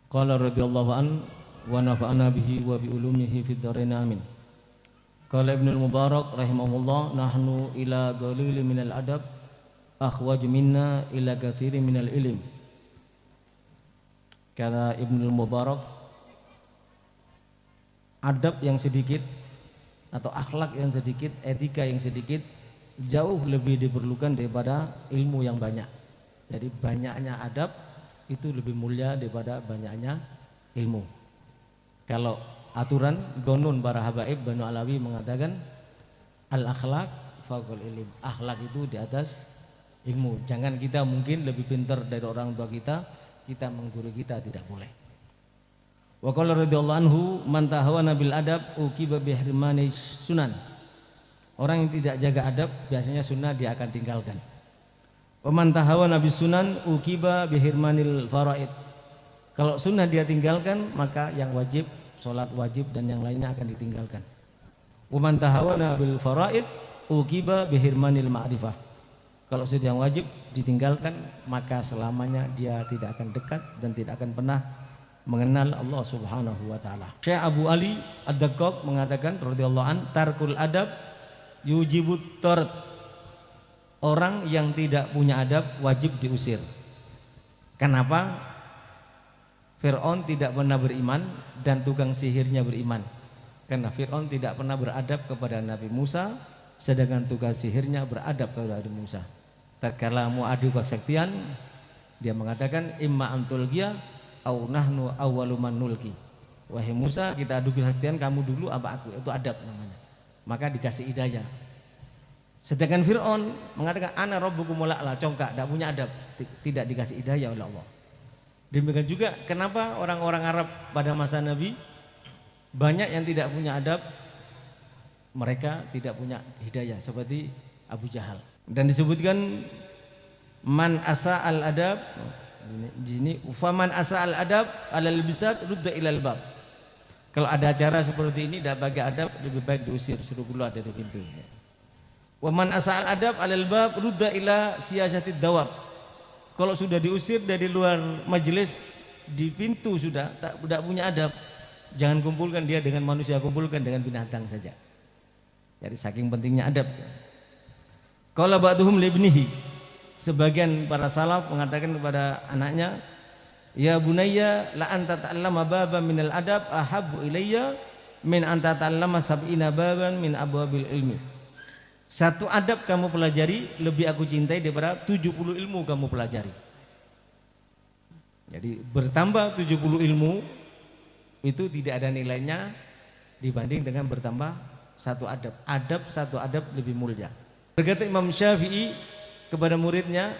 Qala radhiyallahu an wa nafa'ana bihi wa bi ulumihi fid dharain amin. Qala Ibnu Mubarak rahimahullah, nahnu ila qalilin minal adab akhwaj minna ila katsirin minal ilm. Kata Ibnu Mubarak, adab yang sedikit atau akhlak yang sedikit, etika yang sedikit jauh lebih diperlukan daripada ilmu yang banyak. Jadi banyaknya adab itu lebih mulia daripada banyaknya ilmu. Kalau aturan Gonun para habaib Banu Alawi mengatakan al-akhlak faqul ilm, akhlak itu di atas ilmu. Jangan kita mungkin lebih pintar dari orang tua kita menggurui kita, tidak boleh. Wa qala radhiyallahu anhu, man tahawana bil adab uqiba bi hirmani sunan. Orang yang tidak jaga adab biasanya sunnah dia akan tinggalkan. Wa man tahawana bis sunan uqiba bi hirmanil faraid. Kalau sunnah dia tinggalkan, maka yang wajib, sholat wajib dan yang lainnya akan ditinggalkan. Wa man tahawana bil faraid uqiba bi hirmanil ma'rifah. Kalau sudah yang wajib ditinggalkan, maka selamanya dia tidak akan dekat dan tidak akan pernah mengenal Allah Subhanahu wa taala. Syekh Abu Ali Ad-Daqqaq mengatakan radhiyallahu an, tarkul adab yujibut tard. Orang yang tidak punya adab wajib diusir. Kenapa? Fir'aun tidak pernah beriman dan tukang sihirnya beriman. Karena Fir'aun tidak pernah beradab kepada Nabi Musa, sedangkan tukang sihirnya beradab kepada Nabi Musa. Tatkala mau adu kesaktian, dia mengatakan imma antul ghiya au nahnu awwaluman nulki. Wahai Musa, kita adu kesaktian, kamu dulu apa aku? Itu adab namanya. Maka dikasih hidayah. Sedangkan Fir'aun mengatakan ana rabbukumul a'la, congkak, tidak punya adab, tidak dikasih hidayah oleh Allah. Demikian juga kenapa orang-orang Arab pada masa Nabi banyak yang tidak punya adab, mereka tidak punya hidayah seperti Abu Jahal. Dan disebutkan man asa al adab, ini faman asa al adab alal bisat rudda ilal bab. Kalau ada acara seperti ini tidak pakai adab, lebih baik diusir, suruh keluar dari pintu. Wa man asa al adab alal bab rudda ila siyasatid dawab. Kalau sudah diusir dari luar majelis, di pintu sudah tidak punya adab, jangan kumpulkan dia dengan manusia, kumpulkan dengan binatang saja. Jadi saking pentingnya adab. Qala ba'duhum libnihi, sebagian para salaf mengatakan kepada anaknya, ya bunayya la anta ta'allama baban minal adab ahabbu ilayya min anta ta'allama sab'ina baban min abwabil ilmi. Satu adab kamu pelajari lebih aku cintai daripada 70 ilmu kamu pelajari. Jadi bertambah 70 ilmu itu tidak ada nilainya dibanding dengan bertambah satu adab. Satu adab lebih mulia. Berkata Imam Syafi'i kepada muridnya,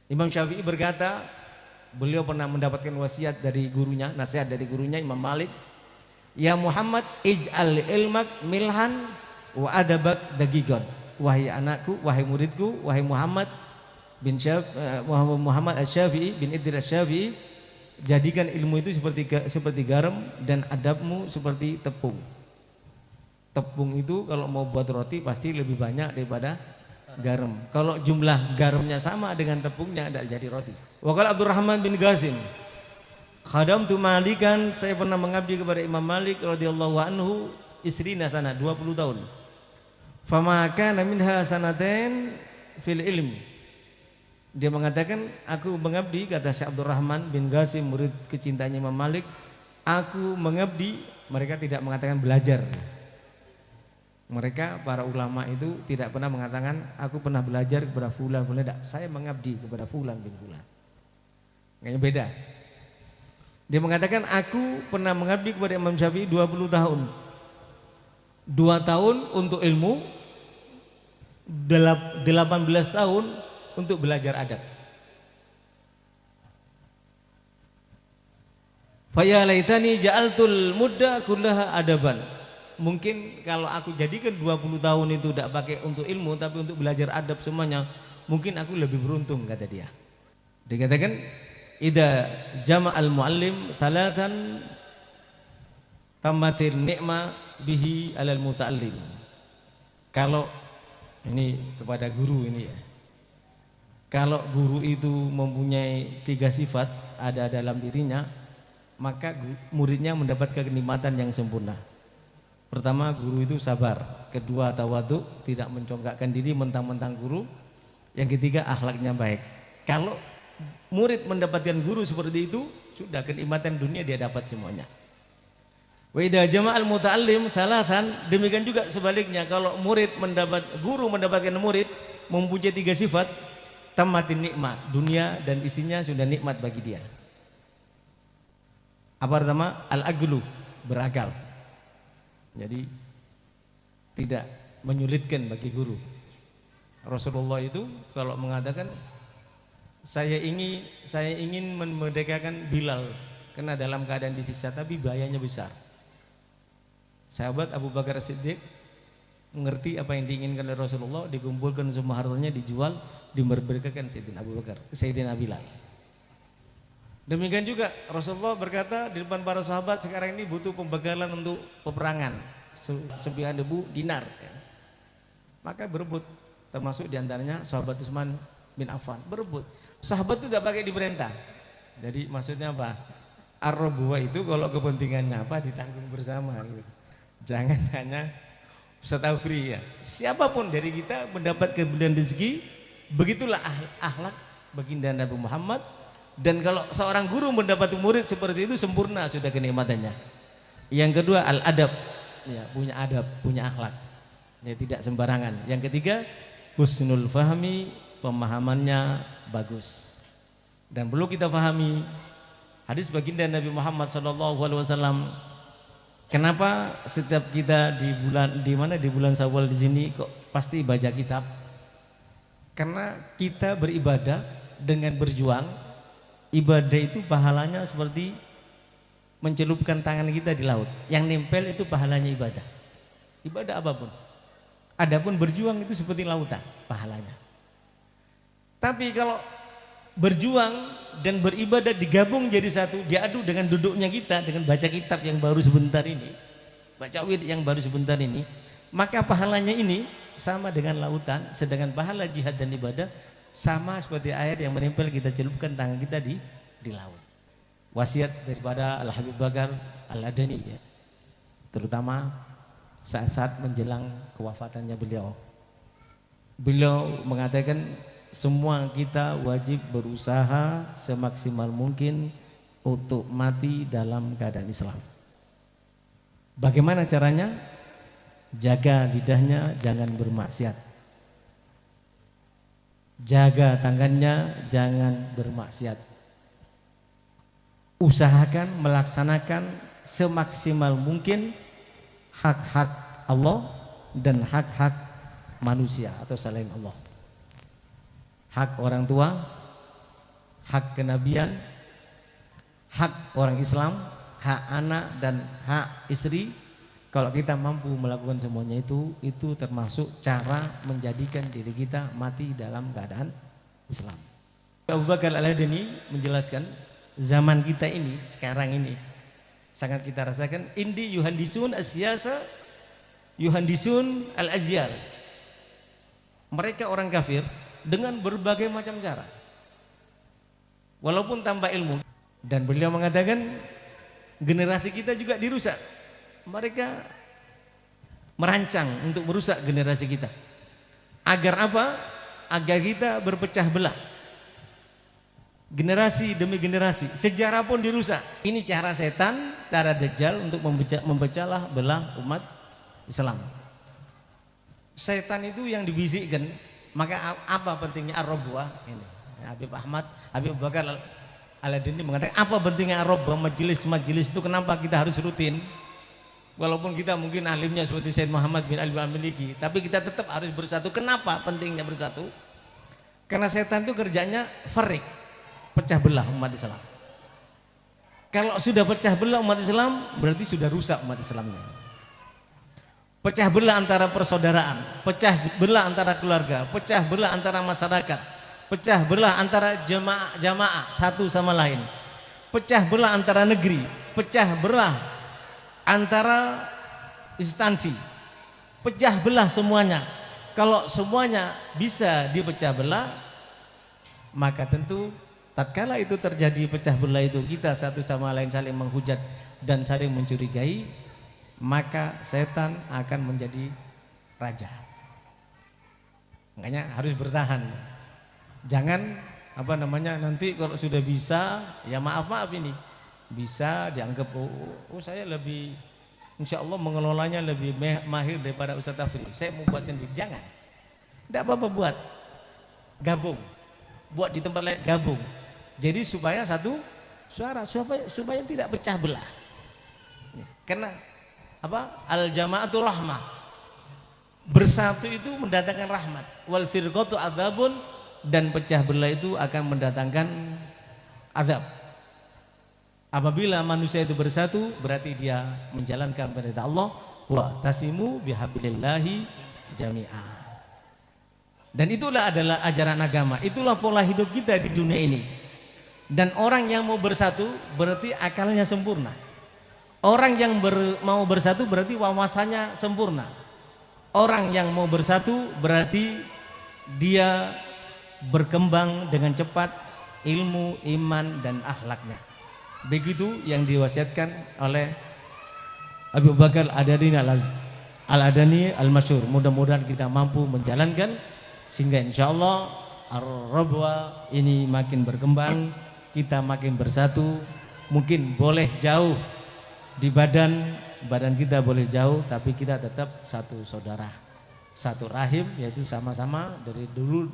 Imam Syafi'i berkata, beliau pernah mendapatkan wasiat dari gurunya, nasihat dari gurunya Imam Malik, ya Muhammad ij'al ilmak milhan wa adabak dagigon. Wahai anakku, wahai muridku, wahai Muhammad bin Muhammad Asy-Syafi'i bin Idris Asy-Syafi'i, jadikan ilmu itu seperti garam dan adabmu seperti tepung. Tepung itu kalau mau buat roti pasti lebih banyak daripada garam. Kalau jumlah garamnya sama dengan tepungnya tidak jadi roti. Wa qala Abdurrahman bin Qasim, khadamtu Malikan, saya pernah mengabdi kepada Imam Malik radhiyallahu anhu isrina sana, 20 tahun. Fama kana minha sanatain fil ilm. Dia mengatakan, aku mengabdi, kata Syekh Abdurrahman bin Qasim, murid kecintanya Imam Malik, aku mengabdi, mereka tidak mengatakan belajar. Mereka para ulama itu tidak pernah mengatakan aku pernah belajar kepada fulan, tidak. Saya mengabdi kepada fulan bin fulan. Kayaknya beda. Dia mengatakan aku pernah mengabdi kepada Imam Syafi'i 20 tahun. 2 tahun untuk ilmu, 18 tahun untuk belajar adab. Fa ya laitani ja'altul mudda kullaha adaban. Mungkin kalau aku jadikan 20 tahun itu tidak pakai untuk ilmu tapi untuk belajar adab semuanya, mungkin aku lebih beruntung, kata dia. Dikatakan idza jama'al muallim salatan tamatir ni'ma bihi alal muta'allim. Kalau ini kepada guru ini ya. Kalau guru itu mempunyai 3 sifat, ada dalam dirinya, maka muridnya mendapatkan kenikmatan yang sempurna. Pertama, guru itu sabar. Kedua, tawadhu, tidak mencongkakkan diri mentang-mentang guru. Yang ketiga, akhlaknya baik. Kalau murid mendapatkan guru seperti itu, sudah kenikmatan dunia dia dapat semuanya. Wa idza jama'al muta'allim thalathan, demikian juga sebaliknya, kalau guru mendapatkan murid mempunyai 3 sifat, tamatin nikmat, dunia dan isinya sudah nikmat bagi dia. Apa pertama? Al-aglu, berakal. Jadi tidak menyulitkan bagi guru. Rasulullah itu kalau mengatakan saya ingin memerdekakan Bilal karena dalam keadaan disiksa tapi bahayanya besar. Sahabat Abu Bakar As-Siddiq mengerti apa yang diinginkan oleh Rasulullah, dikumpulkan semua hartanya, dijual, dimerdekakan Sayyidina Bilal. Demikian juga Rasulullah berkata di depan para sahabat, sekarang ini butuh pembekalan untuk peperangan, 9.000 dinar. Maka berebut, termasuk diantaranya sahabat Utsman bin Affan, berebut. Sahabat itu tidak pakai diperintah. Jadi maksudnya apa? Ar-Rabuwa itu kalau kepentingannya apa ditanggung bersama gitu. Jangan hanya setahu free ya. Siapapun dari kita mendapat kemudian rezeki, begitulah akhlak baginda Nabi Muhammad. Dan kalau seorang guru mendapat murid seperti itu, sempurna sudah kenikmatannya. Yang kedua, al-adab, ya, punya adab, punya akhlak, ya, tidak sembarangan. Yang ketiga, husnul fahmi, pemahamannya bagus. Dan perlu kita pahami hadis baginda Nabi Muhammad SAW. Kenapa setiap kita di bulan Syawal di sini kok pasti baca kitab? Karena kita beribadah dengan berjuang. Ibadah itu pahalanya seperti mencelupkan tangan kita di laut. Yang nempel itu pahalanya ibadah. Ibadah apapun. Adapun berjuang itu seperti lautan pahalanya. Tapi kalau berjuang dan beribadah digabung jadi satu, diadu dengan duduknya kita, dengan baca kitab yang baru sebentar ini, baca wirid yang baru sebentar ini, maka pahalanya ini sama dengan lautan. Sedangkan pahala jihad dan ibadah sama seperti air yang menempel, kita celupkan tangan kita di laut. Wasiat daripada Al-Habib Bakar Al-Adani, ya, terutama saat-saat menjelang kewafatannya beliau. Beliau mengatakan semua kita wajib berusaha semaksimal mungkin untuk mati dalam keadaan Islam. Bagaimana caranya? Jaga lidahnya jangan bermaksiat. Jaga tangannya jangan bermaksiat. Usahakan melaksanakan semaksimal mungkin hak-hak Allah dan hak-hak manusia atau selain Allah. Hak orang tua, hak kenabian, hak orang Islam, hak anak dan hak istri. Kalau kita mampu melakukan semuanya itu termasuk cara menjadikan diri kita mati dalam keadaan Islam. Abu Bakar Al-Adani menjelaskan zaman kita ini, sekarang ini sangat kita rasakan, indi yuhandisun as-siyasa yuhandisun al-ajyal. Mereka orang kafir dengan berbagai macam cara, walaupun tanpa ilmu. Dan beliau mengatakan generasi kita juga dirusak. Mereka merancang untuk merusak generasi kita. Agar apa? Agar kita berpecah belah. Generasi demi generasi, sejarah pun dirusak. Ini cara setan, cara Dajjal untuk memecah belah umat Islam. Setan itu yang dibisikkan. Maka apa pentingnya Ar-Rabuah ini? Habib Bakar Al-Adani mengatakan apa pentingnya Ar-Rabuah, majelis itu kenapa kita harus rutin? Walaupun kita mungkin alimnya seperti Sayyid Muhammad bin Ali Al-Maliki, tapi kita tetap harus bersatu. Kenapa pentingnya bersatu? Karena setan itu kerjanya farik, pecah belah umat Islam. Kalau sudah pecah belah umat Islam, berarti sudah rusak umat Islamnya. Pecah belah antara persaudaraan, pecah belah antara keluarga, pecah belah antara masyarakat, pecah belah antara jamaah satu sama lain, pecah belah antara negeri, pecah belah antara instansi, pecah belah semuanya. Kalau semuanya bisa dipecah belah, maka tentu Tatkala itu terjadi pecah belah itu, kita satu sama lain saling menghujat dan saling mencurigai, maka setan akan menjadi raja. Makanya harus bertahan. Jangan nanti kalau sudah bisa, ya maaf ini bisa dianggap saya lebih, insya Allah mengelolanya lebih mahir daripada Ustaz Tafri, saya mau buat sendiri. Jangan, tidak apa-apa, buat gabung, buat di tempat lain gabung. Jadi supaya satu suara, supaya tidak pecah belah. Karena al jama'atu rahmah, bersatu itu mendatangkan rahmat. Wal firqatu adzabun, dan pecah belah itu akan mendatangkan azab. Apabila manusia itu bersatu, berarti dia menjalankan perintah Allah, wa tasimu bihablillahi jami'ah. Dan itulah adalah ajaran agama, itulah pola hidup kita di dunia ini. Dan orang yang mau bersatu berarti akalnya sempurna. Orang yang mau bersatu berarti wawasannya sempurna. Orang yang mau bersatu berarti dia berkembang dengan cepat ilmu, iman, dan akhlaknya. Begitu yang diwasiatkan oleh Abu Bakar Al-Adani Al-Masyhur. Mudah-mudahan kita mampu menjalankan sehingga insya Allah Ar-Rabwa ini makin berkembang, kita makin bersatu. Mungkin boleh jauh di badan kita boleh jauh, tapi kita tetap satu saudara, satu rahim, yaitu sama-sama dari dulu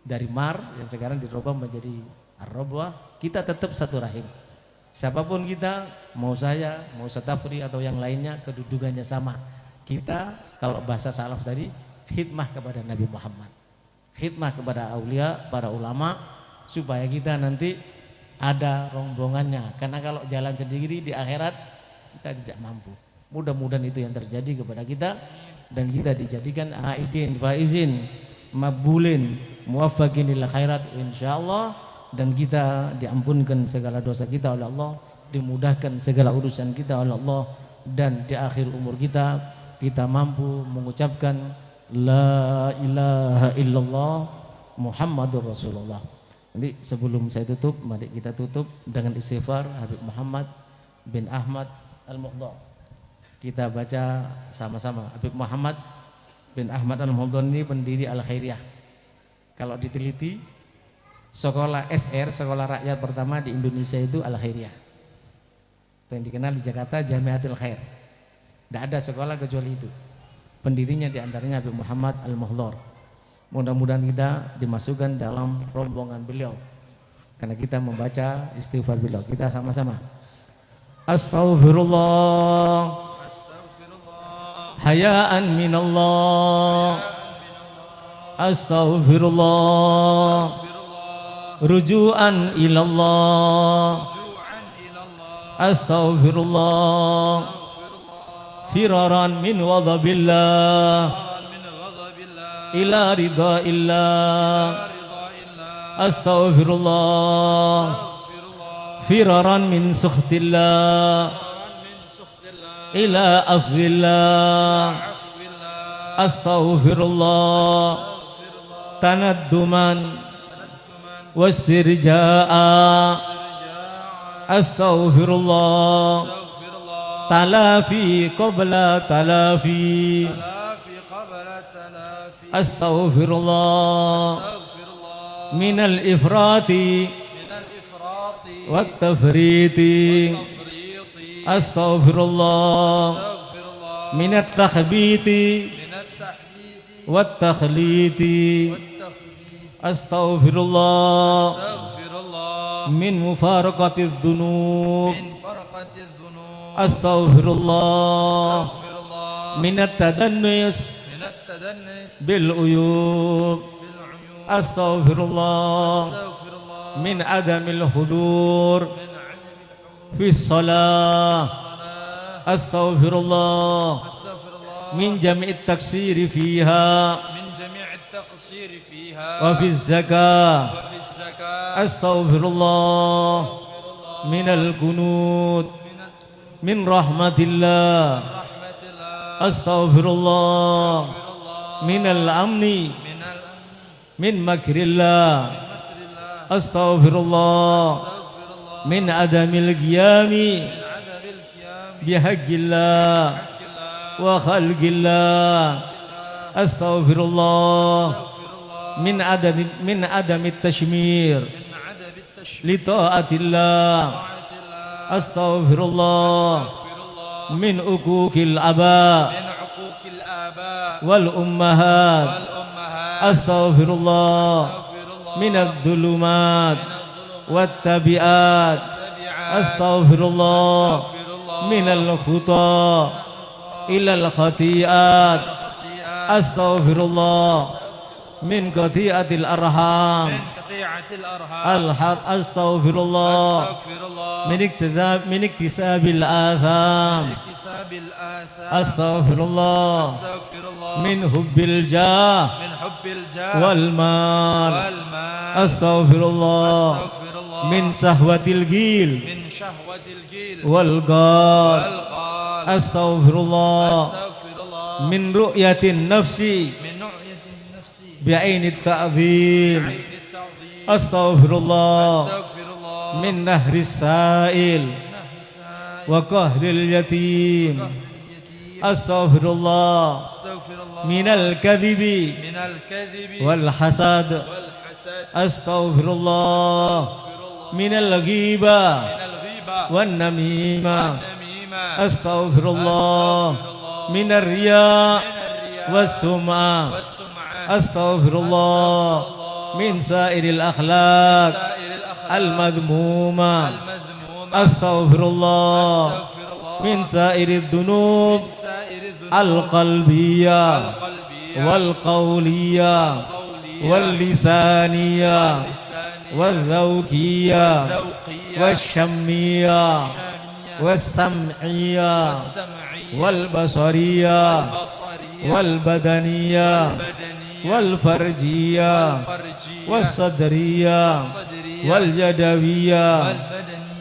dari Mar yang sekarang dirubah menjadi Ar-Rabwa. Kita tetap satu rahim. Siapapun kita, mau saya, mau Satafri atau yang lainnya, kedudukannya sama. Kita kalau bahasa salaf tadi, khidmah kepada Nabi Muhammad, khidmah kepada aulia, para ulama, supaya kita nanti ada rombongannya. Karena kalau jalan sendiri di akhirat kita tidak mampu. Mudah-mudahan itu yang terjadi kepada kita, dan kita dijadikan aidin faizin mabulin muwaffaqin lil khairat insyaallah, dan kita diampunkan segala dosa kita oleh Allah, dimudahkan segala urusan kita oleh Allah, dan di akhir umur kita mampu mengucapkan la ilaha illallah Muhammadur Rasulullah. Jadi sebelum saya tutup, mari kita tutup dengan istighfar Habib Muhammad bin Ahmad Al-Muhdar. Kita baca sama-sama. Habib Muhammad bin Ahmad Al-Muhdar ini pendiri Al-Khairiyah. Kalau diteliti, sekolah SR, sekolah rakyat pertama di Indonesia itu Al-Khairiyah. Yang dikenal di Jakarta Jamiatul Khair. Tidak ada sekolah kecuali itu. Pendirinya diantaranya Habib Muhammad Al-Muhdar. Mudah-mudahan kita dimasukkan dalam rombongan beliau, karena kita membaca istighfar beliau. Kita sama-sama. Astaghfirullah hayaan minallah, astaghfirullah rujuan ilallah, astaghfirullah firaran min ghadabillah ila ridha illah, astaghfirullah firaran min sukhtillah ila afwillah, astaghfirullah tanadduman wastirjaa, astaghfirullah talafi qabla talafi, astaghfirullah minal ifrati wat tafriti, astaghfirullah minat takhbiti wat takhliti, astaghfirullah min mufaraqatiz dzunub, astaghfirullah minat tadannus bil uyub, astaghfirullah min adamil hudur fi shalah, astaghfirullah min jami'it taksiri fiha wa fi zakah, astaghfirullah minal kunut min rahmatillah, astaghfirullah minal amni min makrillah, Astaghfirullah min adamil qiyami bihaqqillah wa khalqillah. Astaghfirullah min adamit tashmir li taatillah. Astaghfirullah min uquqil aba wal ummahat. Astaghfirullah minadh dhulumat wat tabiat. Astaghfirullah minal khuta ilal khati'at. Astaghfirullah min qati'atil arham. Astaghfirullah min iktisabil atham. Astaghfirullah min hubbil jah wal mal. Astaghfirullah min sahwatil ghil wal ghal. Astaghfirullah min ru'yatin nafsi bi'ainit ta'zim. Astaghfirullah min nahris sa'il wa qahril yatim. Astaghfirullah minal kadhibi wal hasad. Astaghfirullah minal ghiba wan namimah. Astaghfirullah minar riya was sum'ah. Astaghfirullah min sairil akhlaq al madhmuma. Astaghfirullah min sairid dunub al qalbiyah wal qawliyah wal lisaniyah wal zawkiyah wal syammiyah wal sam'iyah wal basariyah wal badaniyah wal farjiyah was sadriyah wal yadawiyah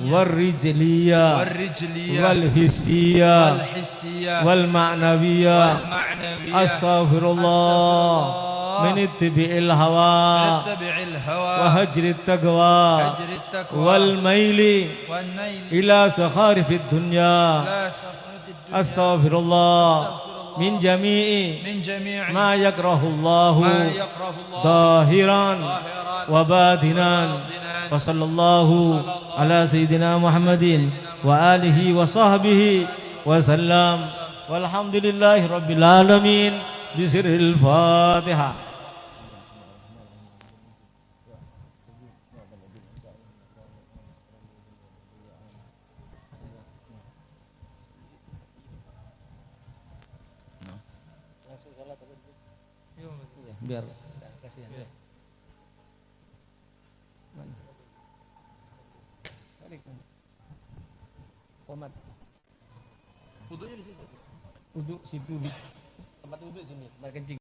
wal rijliyah wal hissiyah wal ma'nawiyah. Astaghfirullah min ittibi'il hawa wa hajrit taqwa wal maili ila sakharifid dunya. Astaghfirullah min jami'i ma yakrahullahu zahiran wa batinan. Wa sallallahu ala sayyidina Muhammadin wa alihi wa sahbihi wa sallam. Walhamdulillahi rabbil alamin. Bisiril Fatihah. Biar kasihan. Tarik. Komat. Wudunya di situ. Wudhu situ. Tempat wudhu sini, tempat kencing.